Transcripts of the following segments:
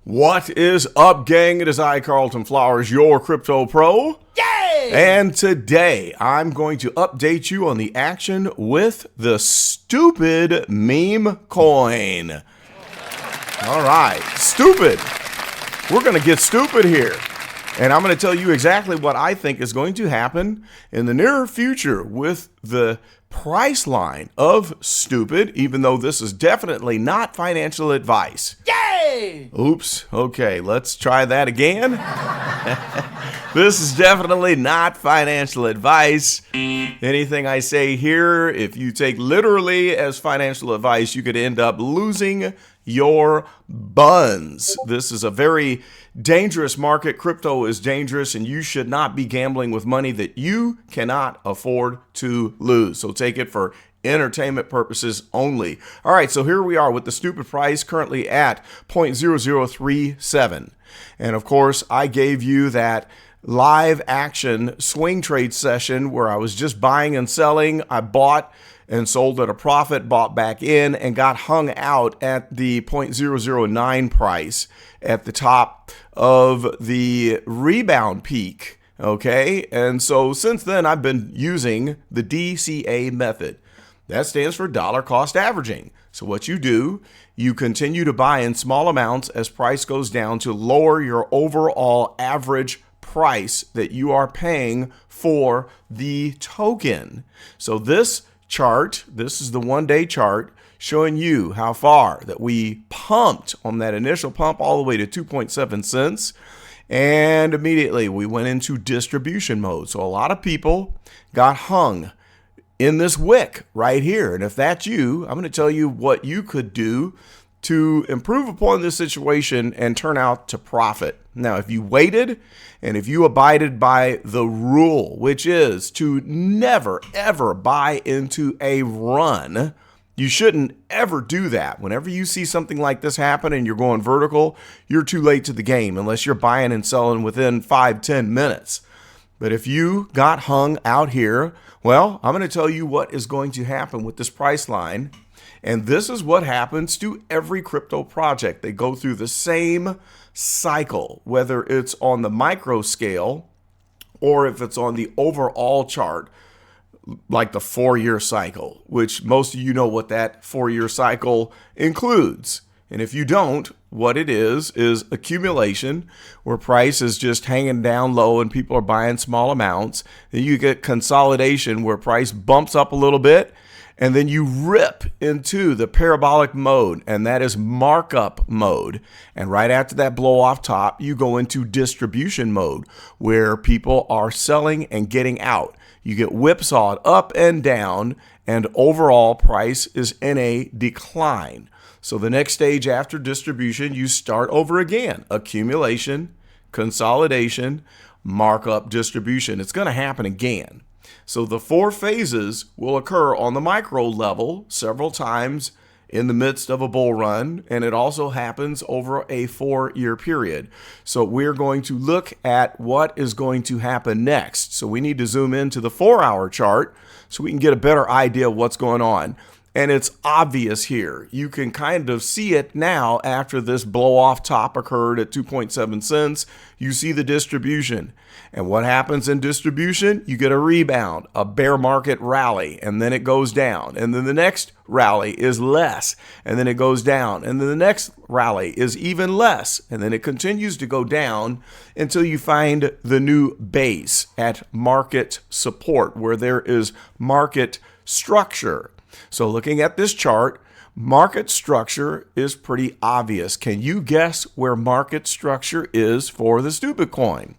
What is up, gang? It is I, Carlton Flowers, your crypto pro. Yay! And today I'm going to update you on the action with the stupid meme coin. All right, stupid. We're going to get stupid here. And I'm going to tell you exactly what I think is going to happen in the near future with the price line of stupid, even though this is definitely not financial advice. Yay! Oops. Okay, let's try that again. This is definitely not financial advice. Anything I say here, if you take literally as financial advice, you could end up losing your buns. This is a very dangerous market. Crypto is dangerous, and you should not be gambling with money that you cannot afford to lose. So take it for entertainment purposes only. All right, so here we are with the stupid price currently at 0.0037. And of course, I gave you that live action swing trade session where I was just buying and selling. I bought and sold at a profit, bought back in, and got hung out at the 0.009 price at the top of the rebound peak. Okay, and so since then, I've been using the DCA method. That stands for dollar cost averaging. So what you do, you continue to buy in small amounts as price goes down to lower your overall average price that you are paying for the token. So this chart, this is the 1-day chart showing you how far that we pumped on that initial pump all the way to 2.7 cents. And immediately we went into distribution mode. So a lot of people got hung in this wick right here. And if that's you, I'm going to tell you what you could do to improve upon this situation and turn out to profit. Now, if you waited and if you abided by the rule, which is to never, ever buy into a run, you shouldn't ever do that. Whenever you see something like this happen and you're going vertical, you're too late to the game unless you're buying and selling within 5-10 minutes. But if you got hung out here, well, I'm going to tell you what is going to happen with this price line. And this is what happens to every crypto project. They go through the same cycle, whether it's on the micro scale or if it's on the overall chart, like the 4-year cycle, which most of you know what that 4-year cycle includes. And if you don't, what it is accumulation, where price is just hanging down low and people are buying small amounts. Then you get consolidation, where price bumps up a little bit, and then you rip into the parabolic mode, and that is markup mode. And right after that blow off top, you go into distribution mode, where people are selling and getting out. You get whipsawed up and down, and overall price is in a decline. So the next stage after distribution, you start over again. Accumulation, consolidation, markup, distribution. It's going to happen again. So the 4 phases will occur on the micro level several times in the midst of a bull run, and it also happens over a 4-year period. So we're going to look at what is going to happen next. So we need to zoom into the 4-hour chart so we can get a better idea of what's going on. And it's obvious here. You can kind of see it now after this blow off top occurred at 2.7 cents. You see the distribution. And what happens in distribution? You get a rebound, a bear market rally, and then it goes down. And then the next rally is less, and then it goes down. And then the next rally is even less, and then it continues to go down until you find the new base at market support, where there is market structure. So looking at this chart, market structure is pretty obvious. Can you guess where market structure is for the stupid coin?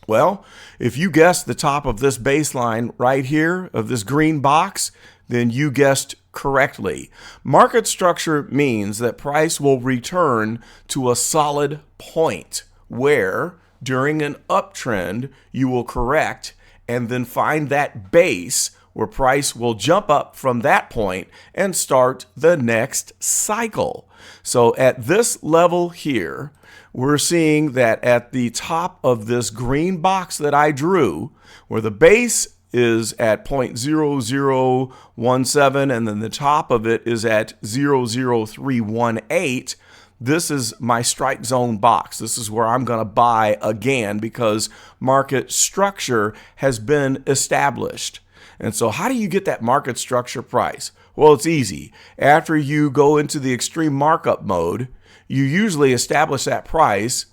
Well, if you guessed the top of this baseline right here of this green box, then you guessed correctly. Market structure means that price will return to a solid point where during an uptrend you will correct and then find that base where price will jump up from that point and start the next cycle. So at this level here, we're seeing that at the top of this green box that I drew, where the base is at 0.0017 and then the top of it is at 0.0318, this is my strike zone box. This is where I'm going to buy again because market structure has been established. And so how do you get that market structure price? Well, it's easy. After you go into the extreme markup mode, you usually establish that price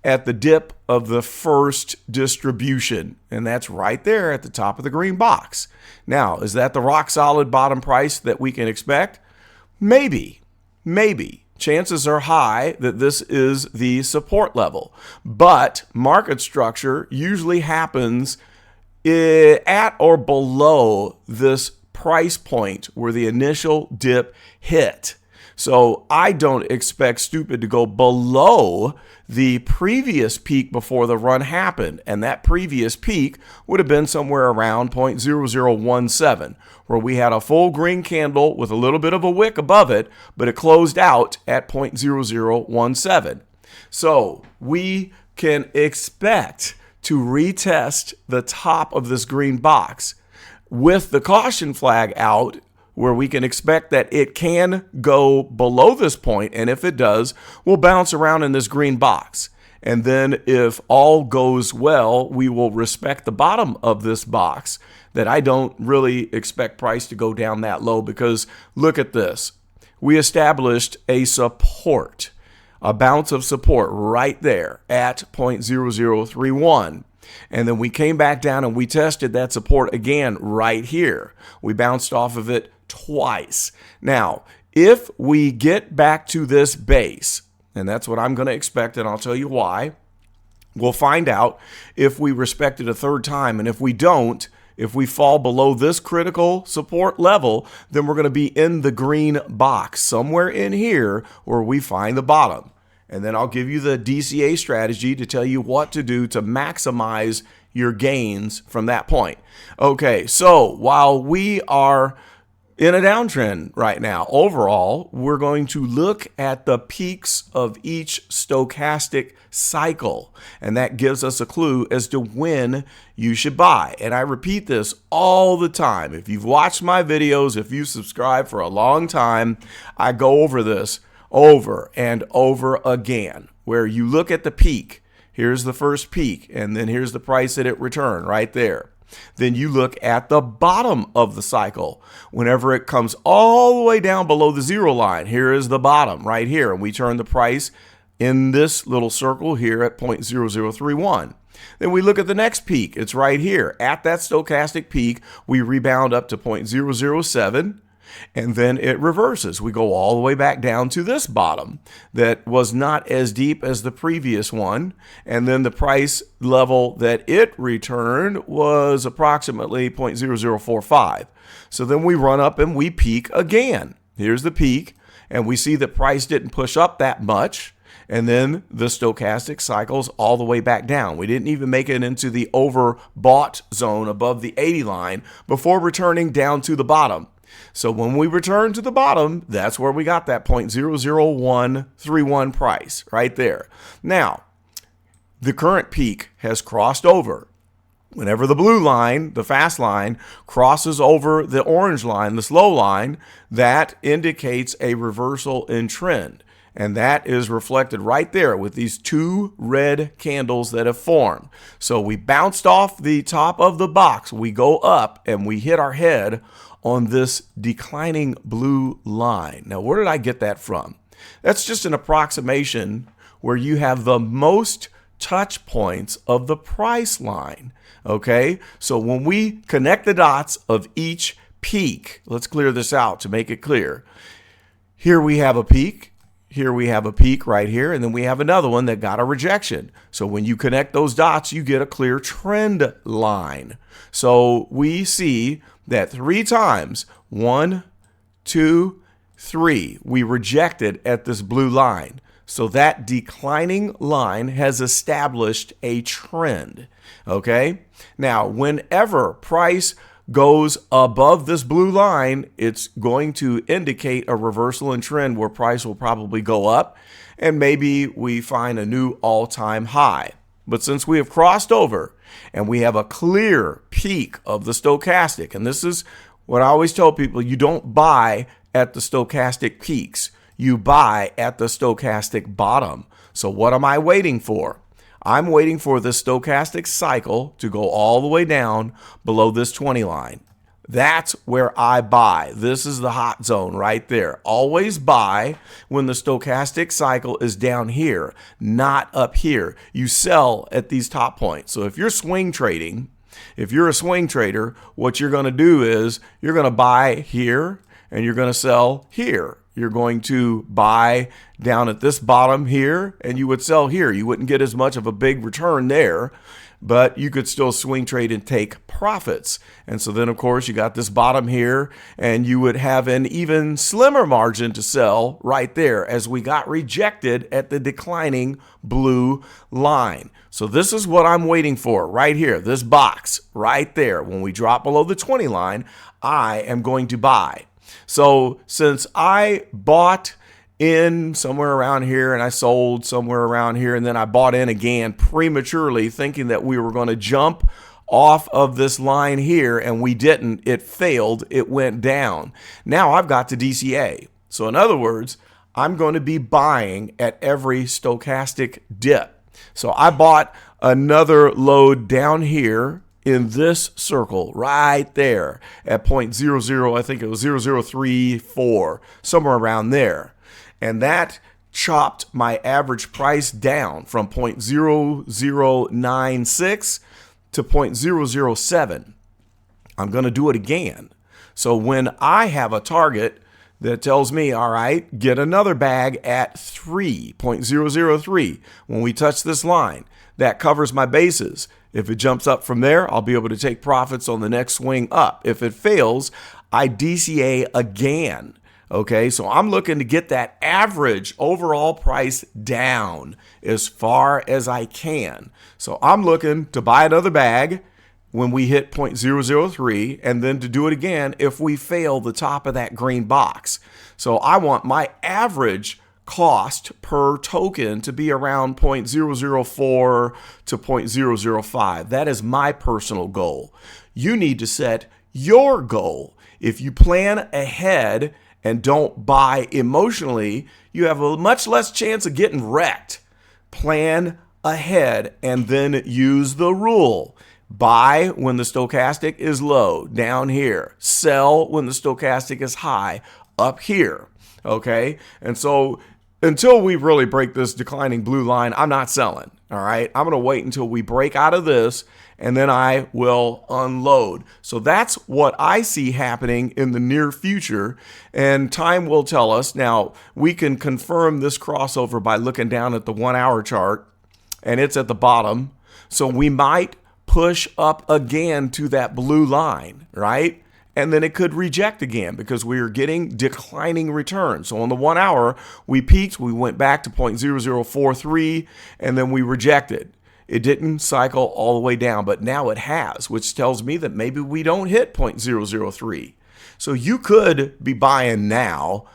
at the dip of the first distribution. And that's right there at the top of the green box. Now, is that the rock solid bottom price that we can expect? Maybe. Chances are high that this is the support level. But market structure usually happens at or below this price point where the initial dip hit. So I don't expect stupid to go below the previous peak before the run happened. And that previous peak would have been somewhere around 0.0017, where we had a full green candle with a little bit of a wick above it, but it closed out at 0.0017. So we can expect to retest the top of this green box with the caution flag out, where we can expect that it can go below this point, and if it does, we'll bounce around in this green box. And then if all goes well, we will respect the bottom of this box that I don't really expect price to go down that low, because look at this. We established a support, a bounce of support right there at 0.0031. And then we came back down and we tested that support again right here. We bounced off of it twice. Now, if we get back to this base, and that's what I'm going to expect, and I'll tell you why, we'll find out if we respect it a third time. And if we don't, if we fall below this critical support level, then we're going to be in the green box somewhere in here where we find the bottom. And then I'll give you the DCA strategy to tell you what to do to maximize your gains from that point. Okay, so while we are in a downtrend right now, overall, we're going to look at the peaks of each stochastic cycle. And that gives us a clue as to when you should buy. And I repeat this all the time. If you've watched my videos, if you subscribe for a long time, I go over this over and over again, where you look at the peak. Here's the first peak, and then here's the price that it returned right there. Then you look at the bottom of the cycle. Whenever it comes all the way down below the zero line, here is the bottom right here, and we turn the price in this little circle here at 0.0031. Then we look at the next peak. It's right here. At that stochastic peak, we rebound up to 0.007. And then it reverses. We go all the way back down to this bottom that was not as deep as the previous one. And then the price level that it returned was approximately 0.0045. So then we run up and we peak again. Here's the peak. And we see the price didn't push up that much. And then the stochastic cycles all the way back down. We didn't even make it into the overbought zone above the 80 line before returning down to the bottom. So when we return to the bottom, that's where we got that 0.00131 price right there. Now, the current peak has crossed over. Whenever the blue line, the fast line, crosses over the orange line, the slow line, that indicates a reversal in trend. And that is reflected right there with these two red candles that have formed. So we bounced off the top of the box. We go up and we hit our head on this declining blue line. Now, where did I get that from? That's just an approximation where you have the most touch points of the price line. Okay, so when we connect the dots of each peak, let's clear this out to make it clear. Here we have a peak. Here we have a peak right here, and then we have another one that got a rejection. So when you connect those dots, you get a clear trend line. So we see that 3 times, 1, 2, 3, we rejected at this blue line. So that declining line has established a trend. Okay? Now, whenever price goes above this blue line, it's going to indicate a reversal in trend where price will probably go up and maybe we find a new all-time high. But since we have crossed over and we have a clear peak of the stochastic, and this is what I always tell people, you don't buy at the stochastic peaks. you buy at the stochastic bottom. So what am I waiting for? I'm waiting for the stochastic cycle to go all the way down below this 20 line. That's where I buy. This is the hot zone right there. Always buy when the stochastic cycle is down here, not up here. You sell at these top points. So if you're swing trading, if you're a swing trader, what you're going to do is you're going to buy here and you're going to sell here. You're going to buy down at this bottom here and you would sell here. You wouldn't get as much of a big return there, but you could still swing trade and take profits. And so then, of course, you got this bottom here and you would have an even slimmer margin to sell right there as we got rejected at the declining blue line. So this is what I'm waiting for right here, this box right there. When we drop below the 20 line, I am going to buy. So since I bought in somewhere around here and I sold somewhere around here and then I bought in again prematurely thinking that we were going to jump off of this line here and we didn't, it failed, it went down. Now I've got to DCA. So in other words, I'm going to be buying at every stochastic dip. So I bought another load down here in this circle right there at 0.00, I think it was 0034, somewhere around there. And that chopped my average price down from 0.0096 to 0.007. I'm going to do it again. So when I have a target that tells me, all right, get another bag at 3.003. When we touch this line, that covers my bases. If it jumps up from there, I'll be able to take profits on the next swing up. If it fails, I DCA again. Okay, so I'm looking to get that average overall price down as far as I can. So I'm looking to buy another bag when we hit 0.003 and then to do it again if we fail the top of that green box. So I want my average cost per token to be around 0.004 to 0.005. That is my personal goal. You need to set your goal. If you plan ahead and don't buy emotionally, you have a much less chance of getting wrecked. Plan ahead and then use the rule. Buy when the stochastic is low, down here. Sell when the stochastic is high, up here. Okay? And so until we really break this declining blue line, I'm not selling. All right? I'm going to wait until we break out of this and then I will unload. So that's what I see happening in the near future, and time will tell us. Now, we can confirm this crossover by looking down at the 1 hour chart, and it's at the bottom. So we might push up again to that blue line, right? And then it could reject again because we are getting declining returns. So on the 1 hour, we peaked, we went back to 0.0043, and then we rejected. It didn't cycle all the way down, but now it has, which tells me that maybe we don't hit 0.003. So you could be buying now,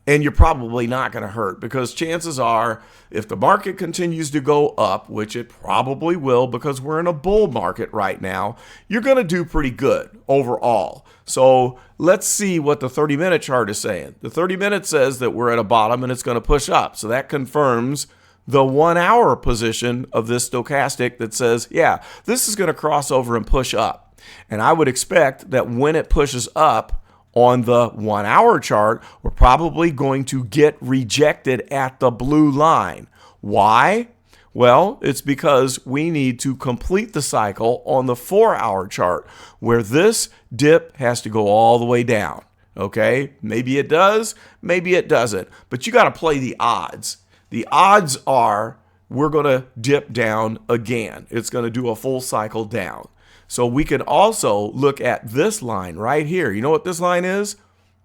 and you're probably not going to hurt because chances are if the market continues to go up, which it probably will because we're in a bull market right now, you're going to do pretty good overall. So let's see what the 30-minute chart is saying. The 30-minute says that we're at a bottom and it's going to push up. So that confirms the 1 hour position of this stochastic that says, yeah, this is going to cross over and push up. And I would expect that when it pushes up on the 1 hour chart, we're probably going to get rejected at the blue line. Why? Well, it's because we need to complete the cycle on the 4 hour chart where this dip has to go all the way down. Okay, maybe it does, maybe it doesn't, but you got to play the odds. The odds are we're going to dip down again. It's going to do a full cycle down. So we can also look at this line right here. You know what this line is?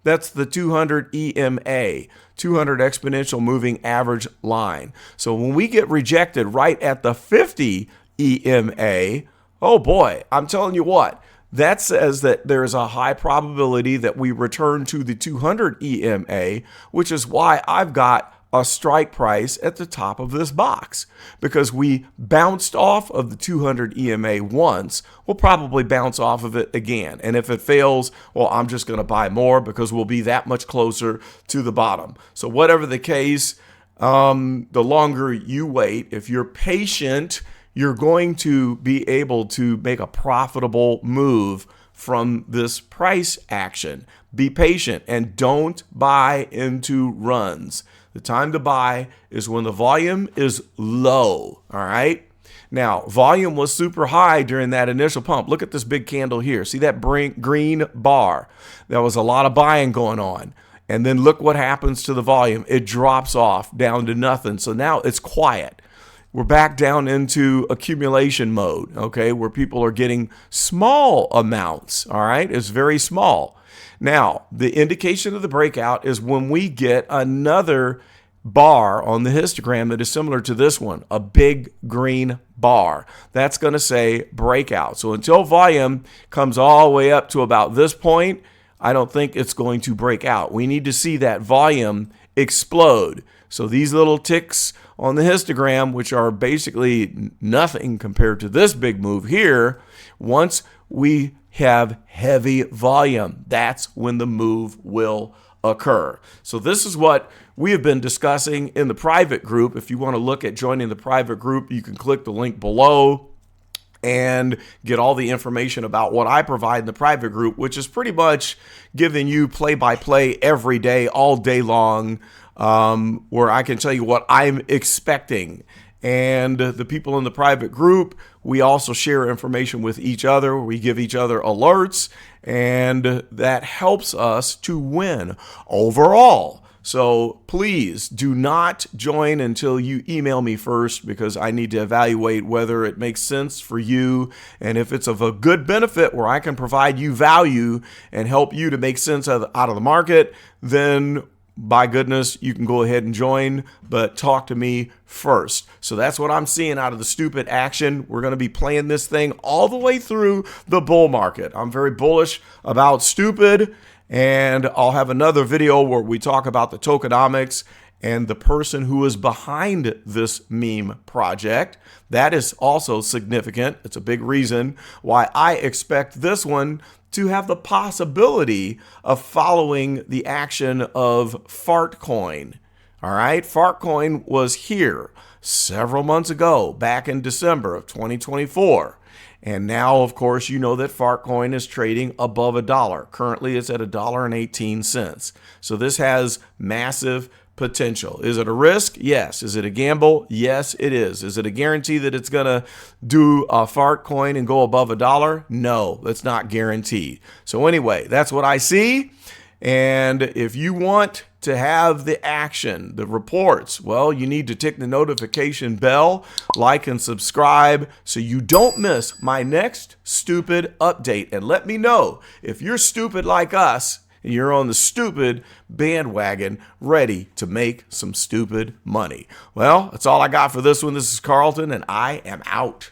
That's the 200 EMA, 200 exponential moving average line. So when we get rejected right at the 50 EMA, oh boy, I'm telling you what, that says that there is a high probability that we return to the 200 EMA, which is why I've got a strike price at the top of this box because we bounced off of the 200 EMA once. We'll probably bounce off of it again. And if it fails, well, I'm just going to buy more because we'll be that much closer to the bottom. So whatever the case, the longer you wait, if you're patient, you're going to be able to make a profitable move from this price action. Be patient and don't buy into runs. The time to buy is when the volume is low, all right? Now, volume was super high during that initial pump. Look at this big candle here. See that green bar? There was a lot of buying going on. And then look what happens to the volume. It drops off down to nothing. So now it's quiet. We're back down into accumulation mode, okay, where people are getting small amounts, all right? It's very small. Now, the indication of the breakout is when we get another bar on the histogram that is similar to this one, a big green bar. That's going to say breakout. So until volume comes all the way up to about this point, I don't think it's going to break out. We need to see that volume explode. So these little ticks on the histogram, which are basically nothing compared to this big move here, once we have heavy volume, that's when the move will occur. So this is what we have been discussing in the private group. If you want to look at joining the private group, you can click the link below and get all the information about what I provide in the private group, which is pretty much giving you play-by-play every day, all day long, where I can tell you what I'm expecting. And the people in the private group, we also share information with each other. We give each other alerts, and that helps us to win overall. So please do not join until you email me first, because I need to evaluate whether it makes sense for you and if it's of a good benefit where I can provide you value and help you to make sense out of the market. Then by goodness, you can go ahead and join, but talk to me first. So that's what I'm seeing out of the stupid action. We're going to be playing this thing all the way through the bull market. I'm very bullish about stupid, and I'll have another video where we talk about the tokenomics and the person who is behind this meme project. That is also significant. It's a big reason why I expect this one to have the possibility of following the action of Fartcoin. All right, Fartcoin was here several months ago, back in December of 2024. And now, of course, you know that Fartcoin is trading above $1. Currently, it's at $1.18. So this has massive potential. Is it a risk? Yes. Is it a gamble? Yes, it is. Is it a guarantee that it's going to do a Fartcoin and go above $1? No, that's not guaranteed. So anyway, that's what I see. And if you want to have the action, the reports, well, you need to tick the notification bell, like and subscribe so you don't miss my next stupid update. And let me know if you're stupid like us and you're on the stupid bandwagon ready to make some stupid money. Well, that's all I got for this one. This is Carlton, and I am out.